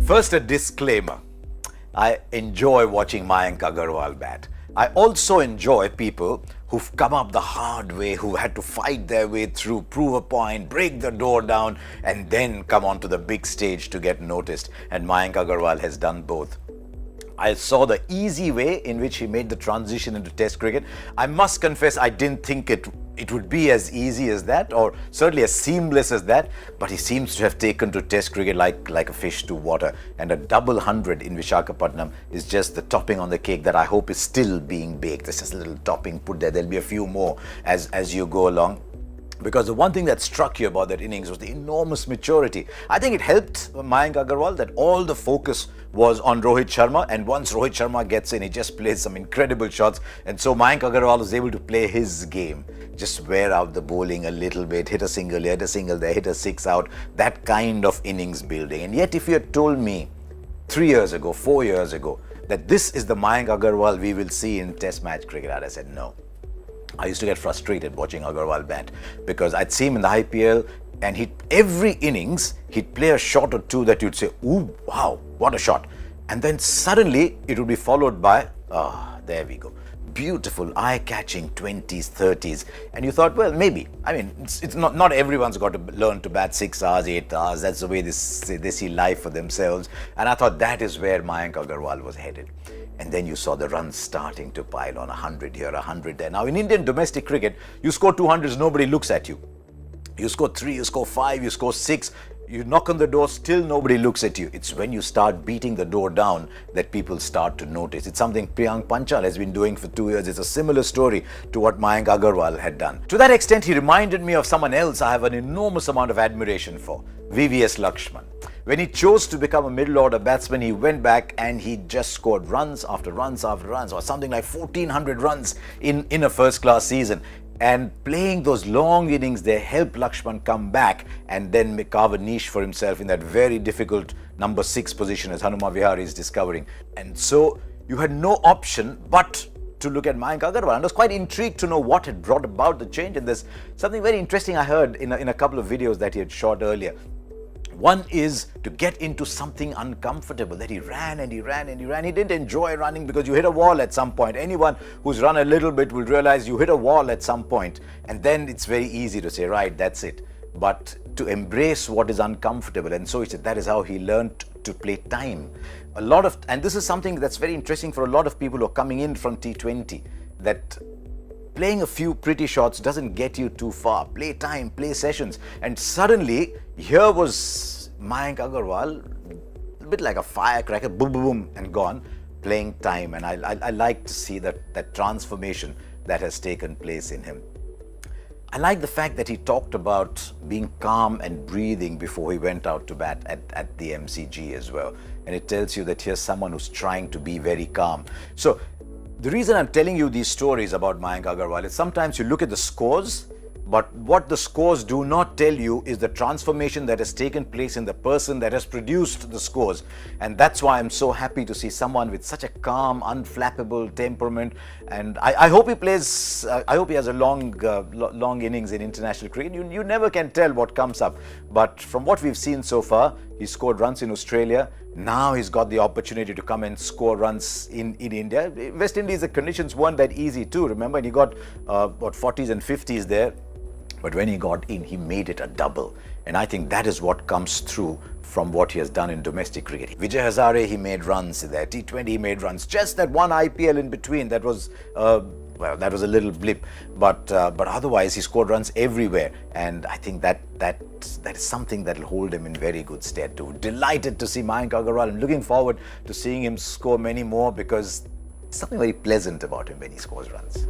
First, a disclaimer. I enjoy watching Mayank Agarwal bat. I also enjoy people who've come up the hard way, who had to fight their way through, prove a point, break the door down, and then come onto the big stage to get noticed. And Mayank Agarwal has done both. I saw the easy way in which he made the transition into Test cricket. I must confess, I didn't think it would be as easy as that, or certainly as seamless as that, but he seems to have taken to Test cricket like a fish to water. And a double 100 in Visakhapatnam is just the topping on the cake that I hope is still being baked. There's just a little topping put there. There'll be a few more as you go along. Because the one thing that struck you about that innings was the enormous maturity. I think it helped Mayank Agarwal that all the focus was on Rohit Sharma, and once Rohit Sharma gets in, he just plays some incredible shots, and so Mayank Agarwal was able to play his game, just wear out the bowling a little bit, hit a single here, hit a single there, hit a six out, that kind of innings building. And yet if you had told me 3 years ago, 4 years ago, that this is the Mayank Agarwal we will see in Test match cricket, I'd have said no. I used to get frustrated watching Agarwal bat because I'd see him in the IPL and every innings he'd play a shot or two that you'd say, ooh, wow, what a shot. And then suddenly it would be followed by, there we go. Beautiful, eye-catching 20s, 30s. And you thought, well, maybe. I mean, it's not everyone's got to learn to bat 6 hours, 8 hours. That's the way they see life for themselves. And I thought that is where Mayank Agarwal was headed. And then you saw the runs starting to pile on, 100 here, 100 there. Now in Indian domestic cricket, you score 200s, nobody looks at you. You score 3, you score 5, you score 6, you knock on the door, still nobody looks at you. It's when you start beating the door down that people start to notice. It's something Priyank Panchal has been doing for 2 years. It's a similar story to what Mayank Agarwal had done. To that extent, he reminded me of someone else I have an enormous amount of admiration for, VVS Lakshman. When he chose to become a middle order batsman, he went back and he just scored runs after runs after runs, or something like 1,400 runs in a first class season. And playing those long innings, they helped Lakshman come back and then carve a niche for himself in that very difficult number 6 position as Hanuma Vihari is discovering. And so you had no option but to look at Mayank Agarwal. And I was quite intrigued to know what had brought about the change. And there's something very interesting I heard in a couple of videos that he had shot earlier. One is to get into something uncomfortable, that he ran and he ran and he ran. He didn't enjoy running because you hit a wall at some point. Anyone who's run a little bit will realize you hit a wall at some point, and then it's very easy to say, right, that's it. But to embrace what is uncomfortable, and so he said that is how he learned to play time. And this is something that's very interesting for a lot of people who are coming in from T20, that playing a few pretty shots doesn't get you too far. Play time, play sessions. And suddenly, here was Mayank Agarwal, a bit like a firecracker, boom, boom, boom, and gone, playing time. And I like to see that transformation that has taken place in him. I like the fact that he talked about being calm and breathing before he went out to bat at the MCG as well. And it tells you that here's someone who's trying to be very calm. So the reason I'm telling you these stories about Mayank Agarwal is sometimes you look at the scores, but what the scores do not tell you is the transformation that has taken place in the person that has produced the scores. And that's why I'm so happy to see someone with such a calm, unflappable temperament. And I hope he plays, I hope he has a long innings in international cricket. You never can tell what comes up. But from what we've seen so far, he scored runs in Australia. Now he's got the opportunity to come and score runs in India. West Indies, the conditions weren't that easy too. Remember, and he got 40s and 50s there. But when he got in, he made it a double. And I think that is what comes through from what he has done in domestic cricket. Vijay Hazare, he made runs there. T20, he made runs. Just that one IPL in between, that was well, that was a little blip. But otherwise, he scored runs everywhere. And I think that is something that will hold him in very good stead too. Delighted to see Mayank Agarwal. I'm looking forward to seeing him score many more because it's something very pleasant about him when he scores runs.